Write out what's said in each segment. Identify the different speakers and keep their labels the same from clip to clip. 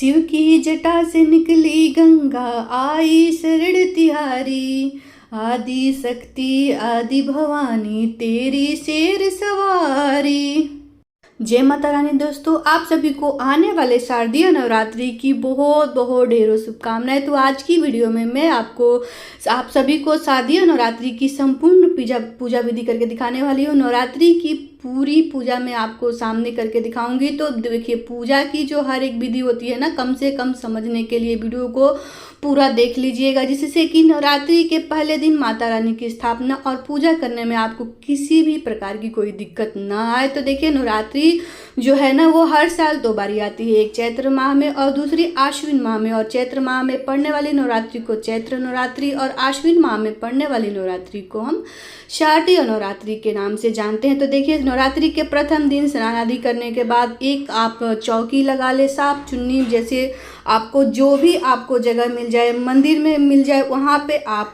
Speaker 1: शिव की जटा से निकली गंगा, आई शरण तिहारी। आदि शक्ति आदि भवानी, तेरी शेर सवारी। जय माता रानी। दोस्तों, आप सभी को आने वाले शारदीय नवरात्रि की बहुत बहुत ढेरों शुभकामनाएं। तो आज की वीडियो में मैं आप सभी को शारदीय नवरात्रि की संपूर्ण पूजा विधि करके दिखाने वाली हूँ। नवरात्रि की पूरी पूजा मैं आपको सामने करके दिखाऊंगी। तो देखिए, पूजा की जो हर एक विधि होती है ना, कम से कम समझने के लिए वीडियो को पूरा देख लीजिएगा, जिससे कि नवरात्रि के पहले दिन माता रानी की स्थापना और पूजा करने में आपको किसी भी प्रकार की कोई दिक्कत ना आए। तो देखिए, नवरात्रि जो है ना, वो हर साल 2 बारी आती है, एक चैत्र माह में और दूसरी आश्विन माह में। और चैत्र माह में पड़ने वाली नवरात्रि को चैत्र नवरात्रि और आश्विन माह में पड़ने वाली नवरात्रि को हम शारदीय नवरात्रि के नाम से जानते हैं। तो देखिए, नवरात्रि के प्रथम दिन स्नान आदि करने के बाद एक आप चौकी लगा ले, साफ चुन्नी, जैसे आपको जो भी आपको जगह मिल जाए, मंदिर में मिल जाए, वहाँ पे आप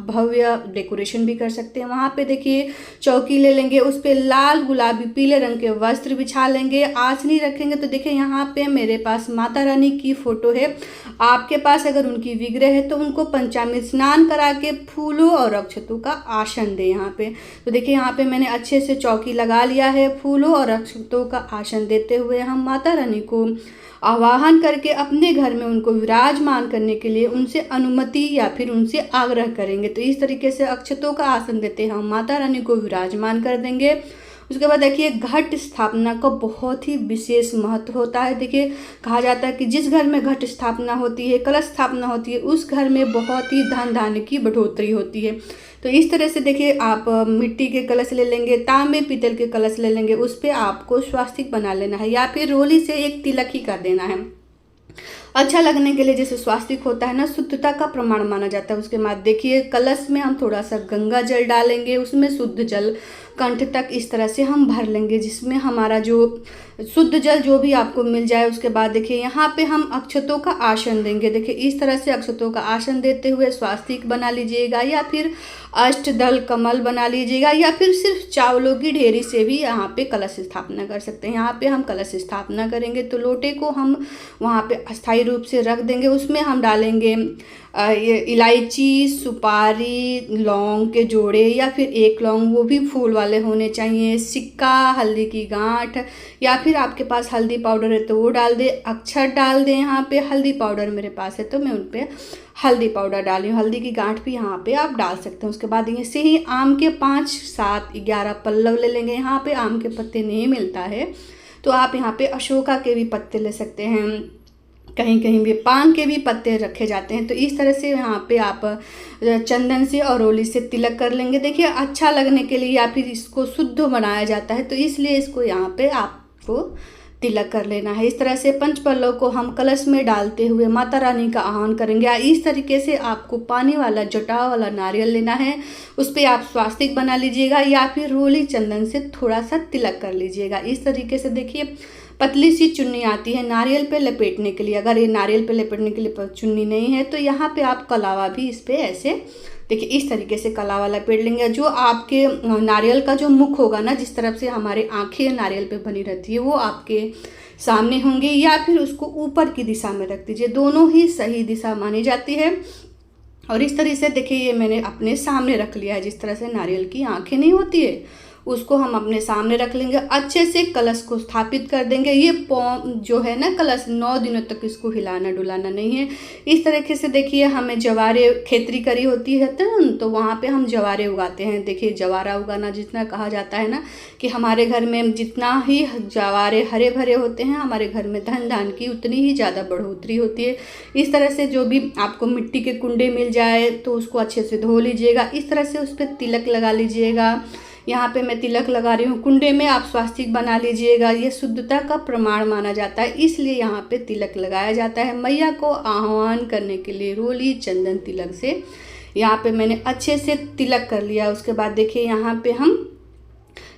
Speaker 1: भव्य डेकोरेशन भी कर सकते हैं। वहाँ पे देखिए, चौकी ले लेंगे, उस पे लाल गुलाबी पीले रंग के वस्त्र बिछा लेंगे, आसनी रखेंगे। तो देखिए, यहाँ पे मेरे पास माता रानी की फोटो है। आपके पास अगर उनकी विग्रह है तो उनको पंचामृत स्नान करा के फूलों और अक्षतों का आसन दे यहाँ पे। तो देखिए, यहाँ पे मैंने अच्छे से चौकी लगा लिया है। फूलों और अक्षतों का आसन देते हुए हम माता रानी को आवाहन करके अपने घर में उनको विराजमान करने के लिए उनसे अनुमति या फिर उनसे आग्रह करेंगे। तो इस तरीके से अक्षतों का आसन देते हम माता रानी को विराजमान कर देंगे। उसके बाद देखिए, घट स्थापना का बहुत ही विशेष महत्व होता है। देखिए, कहा जाता है कि जिस घर में घट स्थापना होती है, कलश स्थापना होती है, उस घर में बहुत ही धन धान्य की बढ़ोतरी होती है। तो इस तरह से देखिए, आप मिट्टी के कलश ले लेंगे, तांबे पीतल के कलश ले लेंगे, उस पर आपको स्वास्तिक बना लेना है या फिर रोली से एक तिलक ही कर देना है, अच्छा लगने के लिए। जैसे स्वास्तिक होता है ना, शुद्धता का प्रमाण माना जाता है। उसके बाद देखिए, कलश में हम थोड़ा सा गंगा जल डालेंगे, उसमें शुद्ध जल कंठ तक इस तरह से हम भर लेंगे, जिसमें हमारा जो शुद्ध जल जो भी आपको मिल जाए। उसके बाद देखिए, यहाँ पे हम अक्षतों का आसन देंगे। देखिए, इस तरह से अक्षतों का आसन देते हुए स्वास्तिक बना लीजिएगा या फिर अष्टदल कमल बना लीजिएगा या फिर सिर्फ चावलों की ढेरी से भी यहाँ पे कलश स्थापना कर सकते हैं। यहाँ पे हम कलश स्थापना करेंगे तो लोटे को हम वहाँ पे अस्थायी रूप से रख देंगे। उसमें हम डालेंगे इलायची, सुपारी, लौंग के जोड़े या फिर एक लौंग, वो भी फूल वाले होने चाहिए, सिक्का, हल्दी की गांठ या फिर आपके पास हल्दी पाउडर है तो वो डाल दे, अक्षत डाल दें। यहाँ पे हल्दी पाउडर मेरे पास है तो मैं उन पर हल्दी पाउडर डाली हूँ, हल्दी की गांठ भी यहाँ पे आप डाल सकते हैं। उसके बाद ऐसे ही आम के 5, 7, 11 पल्लव ले लेंगे। यहाँ पे आम के पत्ते नहीं मिलता है तो आप यहाँ पे अशोका के भी पत्ते ले सकते हैं, कहीं कहीं भी पान के भी पत्ते रखे जाते हैं। तो इस तरह से यहाँ पे आप चंदन से और रोली से तिलक कर लेंगे। देखिए, अच्छा लगने के लिए या फिर इसको शुद्ध बनाया जाता है, तो इसलिए इसको यहाँ पे आपको तिलक कर लेना है। इस तरह से पंचपल्लव को हम कलश में डालते हुए माता रानी का आह्वान करेंगे। इस तरीके से आपको पानी वाला जटा वाला नारियल लेना है, उस पर आप स्वास्तिक बना लीजिएगा या फिर रोली चंदन से थोड़ा सा तिलक कर लीजिएगा। इस तरीके से देखिए, पतली सी चुन्नी आती है नारियल पे लपेटने के लिए। अगर ये नारियल पे लपेटने के लिए चुन्नी नहीं है तो यहाँ पे आप कलावा भी इस पे ऐसे देखिए, इस तरीके से कलावा लपेट लेंगे। जो आपके नारियल का जो मुख होगा ना, जिस तरफ से हमारे आंखें नारियल पे बनी रहती है, वो आपके सामने होंगे या फिर उसको ऊपर की दिशा में रख दीजिए। दोनों ही सही दिशा मानी जाती है। और इस तरह से देखिए, ये मैंने अपने सामने रख लिया है। जिस तरह से नारियल की आंखें नहीं होती है, उसको हम अपने सामने रख लेंगे। अच्छे से कलश को स्थापित कर देंगे। ये जो है ना कलश, 9 दिनों तक इसको हिलाना डुलाना नहीं है। इस तरीके से देखिए, हमें जवारे खेती करी होती है तो वहाँ पे हम जवारे उगाते हैं। देखिए, जवारा उगाना जितना कहा जाता है ना, कि हमारे घर में जितना ही जवारे हरे भरे होते हैं, हमारे घर में धन धान की उतनी ही ज़्यादा बढ़ोतरी होती है। इस तरह से जो भी आपको मिट्टी के कुंडे मिल जाए तो उसको अच्छे से धो लीजिएगा। इस तरह से उस पर तिलक लगा लीजिएगा। यहाँ पे मैं तिलक लगा रही हूँ। कुंडे में आप स्वास्तिक बना लीजिएगा। ये शुद्धता का प्रमाण माना जाता है, इसलिए यहाँ पे तिलक लगाया जाता है। मैया को आह्वान करने के लिए रोली चंदन तिलक से यहाँ पे मैंने अच्छे से तिलक कर लिया। उसके बाद देखिए, यहाँ पे हम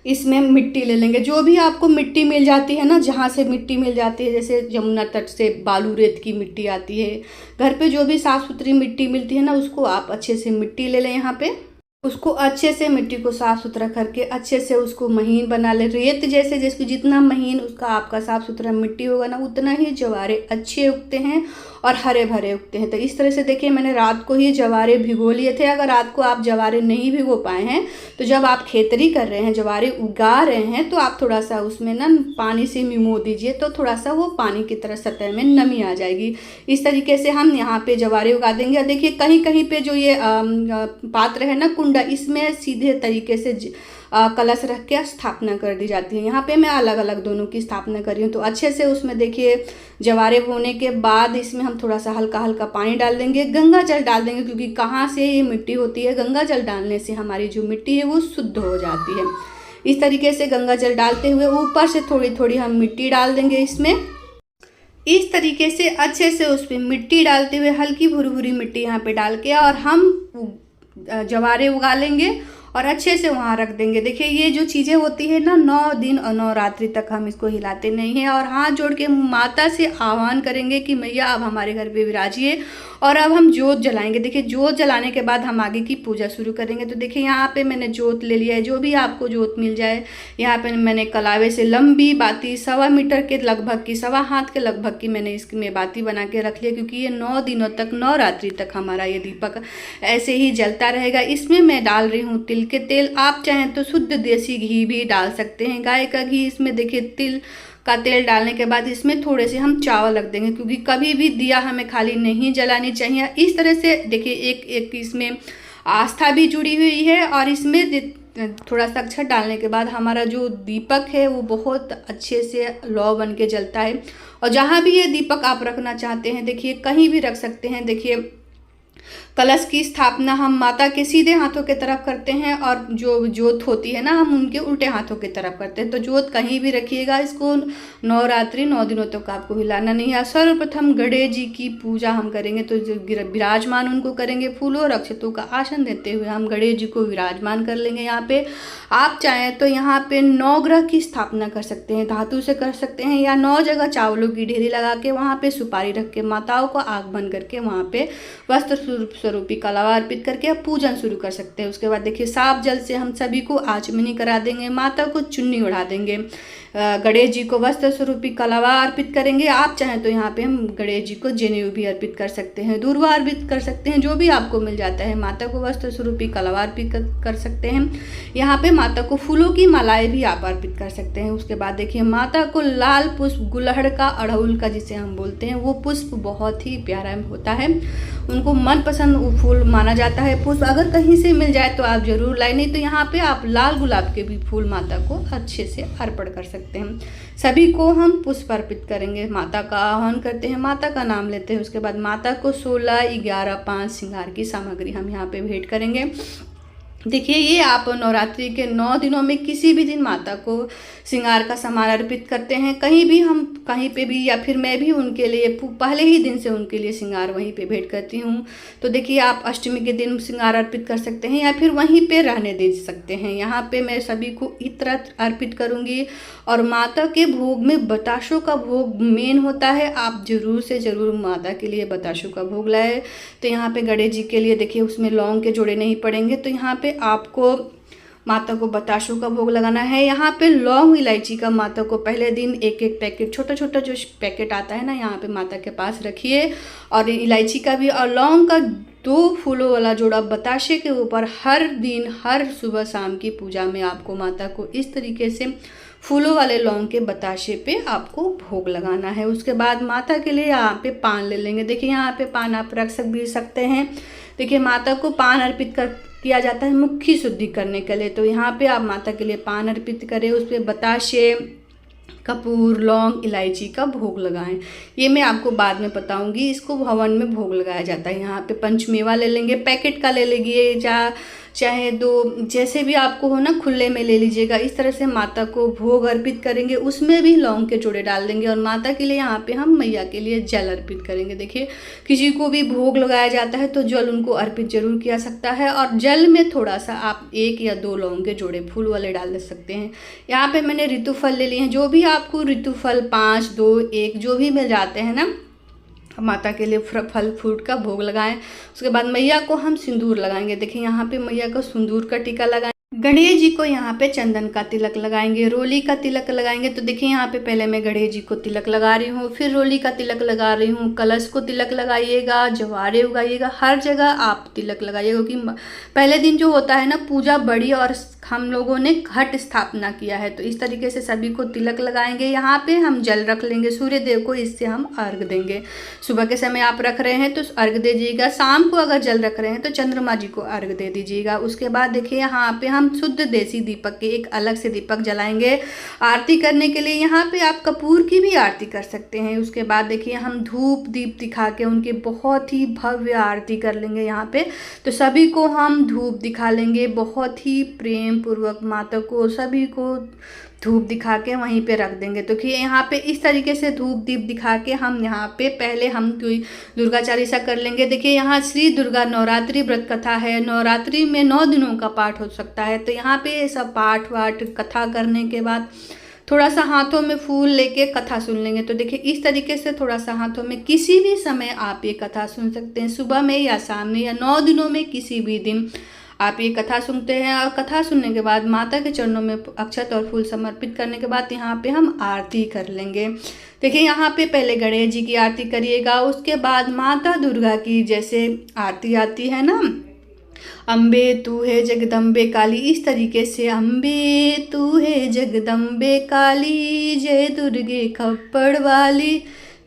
Speaker 1: इसमें मिट्टी ले लेंगे। जो भी आपको मिट्टी मिल जाती है ना, जहाँ से मिट्टी मिल जाती है, जैसे यमुना तट से बालू रेत की मिट्टी आती है, घर पे जो भी साफ़ सुथरी मिट्टी मिलती है ना, उसको आप अच्छे से मिट्टी ले लें यहाँ पे। उसको अच्छे से मिट्टी को साफ़ सुथरा करके अच्छे से उसको महीन बना ले। रेत जैसे जिसको जितना महीन उसका आपका साफ़ सुथरा मिट्टी होगा ना, उतना ही जवारे अच्छे उगते हैं और हरे भरे उगते हैं। तो इस तरह से देखिए मैंने रात को ही जवारे भिगो लिए थे। अगर रात को आप जवारे नहीं भिगो पाए हैं तो जब आप खेतरी कर रहे हैं, जवारे उगा रहे हैं, तो आप थोड़ा सा उसमें ना पानी से मिमो दीजिए, तो थोड़ा सा वो पानी की तरह सतह में नमी आ जाएगी। इस तरीके से हम यहाँ पे जवारे उगा देंगे। और देखिए कहीं कहीं पे जो ये पात्र है ना, कुंडा, इसमें सीधे तरीके से कलश रख के स्थापना कर दी जाती है। यहाँ पे मैं अलग अलग दोनों की स्थापना कर रही हूँ। तो अच्छे से उसमें देखिए जवारे बोने के बाद इसमें हम थोड़ा सा हल्का हल्का पानी डाल देंगे, गंगा जल डाल देंगे, क्योंकि कहाँ से ये मिट्टी होती है, गंगा जल डालने से हमारी जो मिट्टी है वो शुद्ध हो जाती है। इस तरीके से गंगा जल डालते हुए ऊपर से थोड़ी थोड़ी हम मिट्टी डाल देंगे इसमें। इस तरीके से अच्छे से उस पर मिट्टी डालते हुए हल्की भुरी भुरी मिट्टी यहाँ पे डाल के और हम जवारे उगा लेंगे और अच्छे से वहाँ रख देंगे। देखिए ये जो चीज़ें होती है ना, 9 दिन और 9 रात्रि तक हम इसको हिलाते नहीं हैं और हाथ जोड़ के माता से आह्वान करेंगे कि मैया अब हमारे घर पे विराजिए। और अब हम जोत जलाएंगे। देखिए जोत जलाने के बाद हम आगे की पूजा शुरू करेंगे। तो देखिए यहाँ पे मैंने जोत ले लिया है, जो भी आपको जोत मिल जाए। यहाँ पे मैंने कलावे से लंबी बाती 1.25 मीटर के लगभग की, 1.25 हाथ के लगभग की मैंने इसमें बाती बना के रख लिया, क्योंकि ये 9 दिनों तक, 9 रात्रि तक हमारा ये दीपक ऐसे ही जलता रहेगा। इसमें मैं डाल रही हूँ तिल के तेल। आप चाहें तो शुद्ध देसी घी भी डाल सकते हैं, गाय का घी। इसमें देखिए तिल का तेल डालने के बाद इसमें थोड़े से हम चावल रख देंगे, क्योंकि कभी भी दिया हमें खाली नहीं जलानी चाहिए। इस तरह से देखिए एक एक इसमें आस्था भी जुड़ी हुई है और इसमें थोड़ा सा अक्षत डालने के बाद हमारा जो दीपक है वो बहुत अच्छे से लौ बन के जलता है। और जहाँ भी ये दीपक आप रखना चाहते हैं, देखिए कहीं भी रख सकते हैं। देखिए कलश की स्थापना हम माता के सीधे हाथों की तरफ करते हैं और जो जोत होती है ना, हम उनके उल्टे हाथों की तरफ करते हैं। तो जोत कहीं भी रखिएगा। इसको 9 रात्रि 9 दिनों तक आपको हिलाना नहीं है। सर्वप्रथम गणेश जी की पूजा हम करेंगे, तो जो विराजमान उनको करेंगे। फूलों और अक्षतों का आसन देते हुए हम गणेश जी को विराजमान कर लेंगे। यहाँ पे आप चाहें तो यहाँ पे 9 ग्रह की स्थापना कर सकते हैं, धातु से कर सकते हैं, या 9 जगह चावलों की ढेरी लगा के वहाँ पे सुपारी रख के माताओं को आग बंद करके वहाँ पे वस्त्र स्वरूपी कलावा अर्पित करके आप पूजन शुरू कर सकते हैं। उसके बाद देखिए साफ जल से हम सभी को आचमनी करा देंगे, माता को चुन्नी उड़ा देंगे, गणेश जी को वस्त्र स्वरूपी कलावा अर्पित करेंगे। आप चाहें तो यहाँ पे हम गणेश जी को जनेऊ भी अर्पित कर सकते हैं, दूर्वा अर्पित कर सकते हैं, जो भी आपको मिल जाता है। माता को वस्त्र स्वरूपी कलावा अर्पित कर सकते हैं। यहाँ पे माता को फूलों की मालाएं भी आप अर्पित कर सकते हैं। उसके बाद देखिए माता को लाल पुष्प, गुलहड़ का, अड़हुल का जिसे हम बोलते हैं, वो पुष्प बहुत ही प्यारा होता है, उनको मनपसंद फूल माना जाता है। पुष्प अगर कहीं से मिल जाए तो आप जरूर लाए, नहीं तो यहाँ पे आप लाल गुलाब के भी फूल माता को अच्छे से अर्पण कर सकते हैं। सभी को हम पुष्प अर्पित करेंगे, माता का आह्वान करते हैं, माता का नाम लेते हैं। उसके बाद माता को 16, 11, 5 श्रृंगार की सामग्री हम यहाँ पे भेंट करेंगे। देखिए ये आप नवरात्रि के 9 दिनों में किसी भी दिन माता को श्रृंगार का सामान अर्पित करते हैं, कहीं भी हम कहीं पे भी, या फिर मैं भी उनके लिए पहले ही दिन से उनके लिए श्रृंगार वहीं पे भेंट करती हूँ। तो देखिए आप अष्टमी के दिन श्रृंगार अर्पित कर सकते हैं या फिर वहीं पे रहने दे सकते हैं। यहाँ पे मैं सभी को इत्र अर्पित करूँगी। और माता के भोग में बताशों का भोग मेन होता है, आप जरूर से ज़रूर माता के लिए बताशों का भोग लाए। तो यहाँ पे गणेश जी के लिए देखिए उसमें लौंग के जोड़े नहीं पड़ेंगे, तो यहाँ पे आपको माता को बताशों का भोग लगाना है। यहाँ पे लौंग इलायची का माता को पहले दिन एक एक पैकेट, छोटा छोटा जो पैकेट आता है ना, यहाँ पे माता के पास रखिए। और इलायची का भी और लौंग का 2 फूलों वाला जोड़ा बताशे के ऊपर हर दिन, हर सुबह शाम की पूजा में आपको माता को इस तरीके से फूलों वाले लौंग के बताशे पे आपको भोग लगाना है। उसके बाद माता के लिए यहाँ पे पान ले लेंगे। देखिए यहाँ पे पान आप रख भी सकते हैं। देखिए माता को पान अर्पित किया जाता है मुख्य शुद्धि करने के लिए, तो यहाँ पे आप माता के लिए पान अर्पित करें, उस पर बताशे, कपूर, लौंग, इलायची का भोग लगाएं। ये मैं आपको बाद में बताऊंगी। इसको हवन में भोग लगाया जाता है। यहाँ पे पंचमेवा ले लेंगे, पैकेट का ले लीजिए, चाहे 2, जैसे भी आपको हो ना, खुले में ले लीजिएगा। इस तरह से माता को भोग अर्पित करेंगे, उसमें भी लौंग के जोड़े डाल देंगे। और माता के लिए यहाँ पे हम मैया के लिए जल अर्पित करेंगे। देखिए किसी को भी भोग लगाया जाता है तो जल उनको अर्पित जरूर किया सकता है, और जल में थोड़ा सा आप 1 या 2 लौंग के जोड़े फूल वाले डाल दे सकते हैं। यहाँ पे मैंने ऋतुफल ले लिए हैं, जो भी आपको ऋतुफल 5, 2, 1 जो भी मिल जाते हैं ना, माता के लिए फल फ्रूट का भोग लगाएं। उसके बाद मैया को हम सिंदूर लगाएंगे। देखिए यहाँ पे मैया को सिंदूर का टीका लगाएं। गणेश जी को यहाँ पे चंदन का तिलक लगाएंगे, रोली का तिलक लगाएंगे। तो देखिए यहाँ पे पहले मैं गणेश जी को तिलक लगा रही हूँ, फिर रोली का तिलक लगा रही हूँ। कलश को तिलक लगाइएगा, जवारे उगाइएगा, हर जगह आप तिलक लगाइएगा, क्योंकि पहले दिन जो होता है ना पूजा बड़ी और हम लोगों ने घट स्थापना किया है। तो इस तरीके से सभी को तिलक लगाएंगे। यहाँ पे हम जल रख लेंगे सूर्य देव को, इससे हम अर्घ देंगे। सुबह के समय आप रख रहे हैं तो अर्घ दे दीजिएगा, शाम को अगर जल रख रहे हैं तो चंद्रमा जी को अर्घ दे दीजिएगा। उसके बाद देखिए यहाँ पे हम शुद्ध देसी दीपक के एक अलग से दीपक जलाएंगे आरती करने के लिए। यहाँ पे आप कपूर की भी आरती कर सकते हैं। उसके बाद देखिए हम धूप दीप दिखा के उनके बहुत ही भव्य आरती कर लेंगे। यहाँ पे तो सभी को हम धूप दिखा लेंगे, बहुत ही प्रेम पूर्वक माता को सभी को धूप दिखा के वहीं पे रख देंगे। तो कि यहाँ पे इस तरीके से धूप दीप दिखा के हम यहाँ पे पहले हम कोई दुर्गा चालीसा कर लेंगे। देखिए यहाँ श्री दुर्गा नवरात्रि व्रत कथा है, नवरात्रि में 9 दिनों का पाठ हो सकता है। तो यहाँ पे सब पाठ वाठ कथा करने के बाद थोड़ा सा हाथों में फूल लेके कथा सुन लेंगे। तो देखिए इस तरीके से थोड़ा सा हाथों में किसी भी समय आप ये कथा सुन सकते हैं, सुबह में या शाम में या 9 दिनों में किसी भी दिन आप ये कथा सुनते हैं। और कथा सुनने के बाद माता के चरणों में अक्षत और फूल समर्पित करने के बाद यहाँ पे हम आरती कर लेंगे। देखिए यहाँ पे पहले गणेश जी की आरती करिएगा, उसके बाद माता दुर्गा की जैसे आरती आती है ना, अम्बे तू है जगदम्बे काली, इस तरीके से अम्बे तू है जगदम्बे काली, जय दुर्गे खप्पड़ वाली,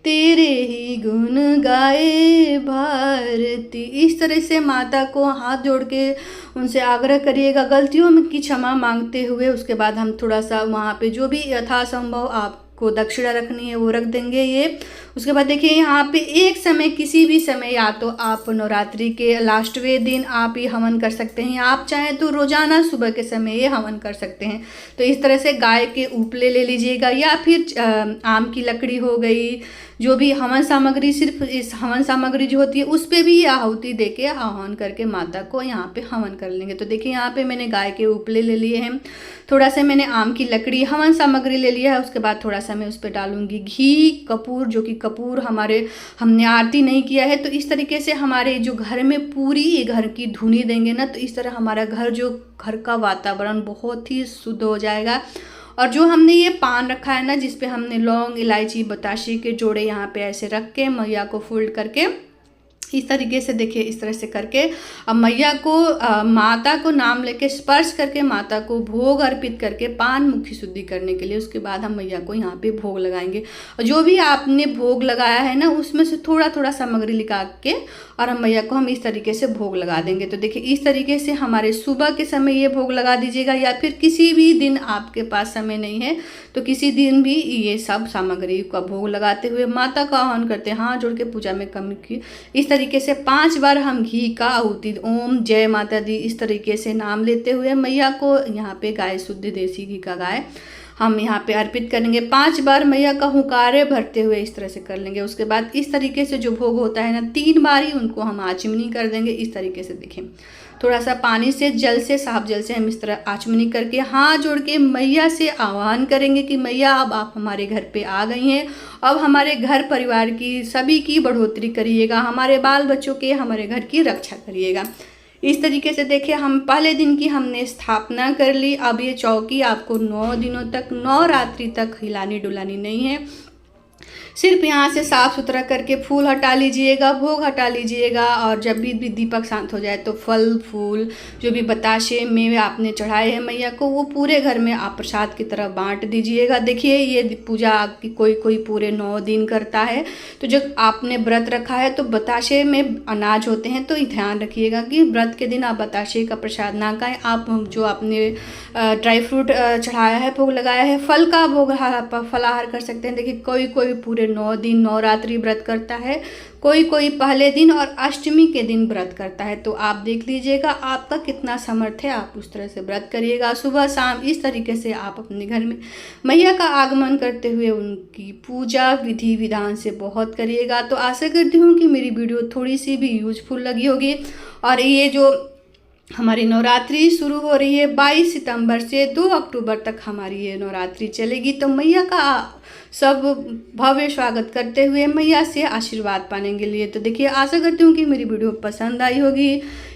Speaker 1: तेरे ही गुण गाए भारती। इस तरह से माता को हाथ जोड़ के उनसे आग्रह करिएगा गलतियों में की क्षमा मांगते हुए। उसके बाद हम थोड़ा सा वहाँ पे जो भी यथासंभव आपको दक्षिणा रखनी है वो रख देंगे ये। उसके बाद देखिए यहाँ पे एक समय किसी भी समय या तो आप नवरात्रि के लास्टवें दिन आप ये हवन कर सकते हैं, आप चाहें तो रोजाना सुबह के समय ये हवन कर सकते हैं। तो इस तरह से गाय के उपले ले लीजिएगा या फिर आम की लकड़ी हो गई, जो भी हवन सामग्री, सिर्फ इस हवन सामग्री जो होती है उस पर भी आहुति दे के आह्वान करके माता को यहाँ पे हवन कर लेंगे। तो देखिए यहाँ पे मैंने गाय के उपले ले लिए हैं, थोड़ा सा मैंने आम की लकड़ी हवन सामग्री ले लिया है। उसके बाद थोड़ा सा मैं उस पर डालूंगी घी, कपूर, जो कि कपूर हमने आरती नहीं किया है। तो इस तरीके से हमारे जो घर में पूरी ये घर की धुनी देंगे ना, तो इस तरह हमारा घर का वातावरण बहुत ही शुद्ध हो जाएगा। और जो हमने ये पान रखा है ना, जिसपे हमने लौंग, इलायची, बताशे के जोड़े यहाँ पे ऐसे रख के मैया को फोल्ड करके इस तरीके से देखिए इस तरह से करके अब मैया को माता को नाम लेके स्पर्श करके माता को भोग अर्पित करके पान मुखी शुद्धि करने के लिए उसके बाद हम मैया को यहाँ पे भोग लगाएंगे। और जो भी आपने भोग लगाया है ना उसमें से थोड़ा थोड़ा सामग्री निकाल के और हम मैया को हम इस तरीके से भोग लगा देंगे। तो देखिए इस तरीके से हमारे सुबह के समय ये भोग लगा दीजिएगा, या फिर किसी भी दिन आपके पास समय नहीं है तो किसी दिन भी ये सब सामग्री का भोग लगाते हुए माता का आह्वान करते हैं, हाथ जोड़ के पूजा में कमी की। इस तरीके से 5 बार हम घी का आहुति, ओम जय माता दी, इस तरीके से नाम लेते हुए मैया को यहाँ पे गाय, शुद्ध देसी घी का गाय हम यहाँ पे अर्पित करेंगे। 5 बार मैया का हुंकारे भरते हुए इस तरह से कर लेंगे। उसके बाद इस तरीके से जो भोग होता है ना 3 बार ही उनको हम आचमनी कर देंगे। इस तरीके से देखें थोड़ा सा पानी से, जल से, साफ जल से हम इस तरह आचमनी करके हाथ जोड़ के मैया से आह्वान करेंगे कि मैया अब आप हमारे घर पे आ गई हैं, अब हमारे घर परिवार की सभी की बढ़ोतरी करिएगा, हमारे बाल बच्चों के, हमारे घर की रक्षा करिएगा। इस तरीके से देखिए हम पहले दिन की हमने स्थापना कर ली। अब ये चौकी आपको 9 दिनों तक, 9 रात्रि तक हिलानी डुलानी नहीं है। सिर्फ यहाँ से साफ़ सुथरा करके फूल हटा लीजिएगा, भोग हटा लीजिएगा, और जब भी दीपक शांत हो जाए तो फल फूल जो भी बताशे मेवे आपने चढ़ाए हैं मैया को वो पूरे घर में आप प्रसाद की तरह बांट दीजिएगा। देखिए ये पूजा आपकी कोई पूरे 9 दिन करता है, तो जब आपने व्रत रखा है तो बताशे में अनाज होते हैं, तो ध्यान रखिएगा कि व्रत के दिन आप बताशे का प्रसाद ना खाएं। आप जो आपने ड्राई फ्रूट चढ़ाया है, भोग लगाया है, फल का भोग फलाहार कर सकते हैं। देखिए कोई पूरे 9 दिन नवरात्रि व्रत करता है, कोई पहले दिन और अष्टमी के दिन व्रत करता है। तो आप देख लीजिएगा आपका कितना सामर्थ्य है, आप उस तरह से व्रत करिएगा। सुबह शाम इस तरीके से आप अपने घर में मैया का आगमन करते हुए उनकी पूजा विधि विधान से बहुत करिएगा। तो आशा करती हूँ कि मेरी वीडियो थोड़ी सी भी यूजफुल लगी होगी। और ये जो हमारी नवरात्रि शुरू हो रही है 22 सितंबर से 2 अक्टूबर तक हमारी ये नवरात्रि चलेगी, तो मैया का सब भव्य स्वागत करते हुए मैया से आशीर्वाद पाने के लिए। तो देखिए, आशा करती हूँ कि मेरी वीडियो पसंद आई होगी,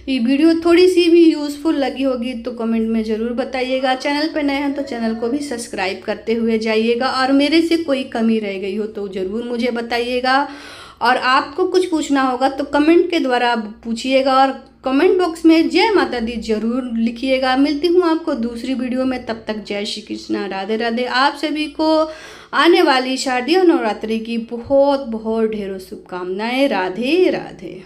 Speaker 1: ये वीडियो थोड़ी सी भी यूज़फुल लगी होगी तो कमेंट में ज़रूर बताइएगा। चैनल पर नए हैं तो चैनल को भी सब्सक्राइब करते हुए जाइएगा, और मेरे से कोई कमी रह गई हो तो ज़रूर मुझे बताइएगा। और आपको कुछ पूछना होगा तो कमेंट के द्वारा पूछिएगा, और कमेंट बॉक्स में जय माता दी जरूर लिखिएगा। मिलती हूँ आपको दूसरी वीडियो में, तब तक जय श्री कृष्णा, राधे राधे। आप सभी को आने वाली शारदीय नवरात्रि की बहुत बहुत ढेरों शुभकामनाएं। राधे राधे।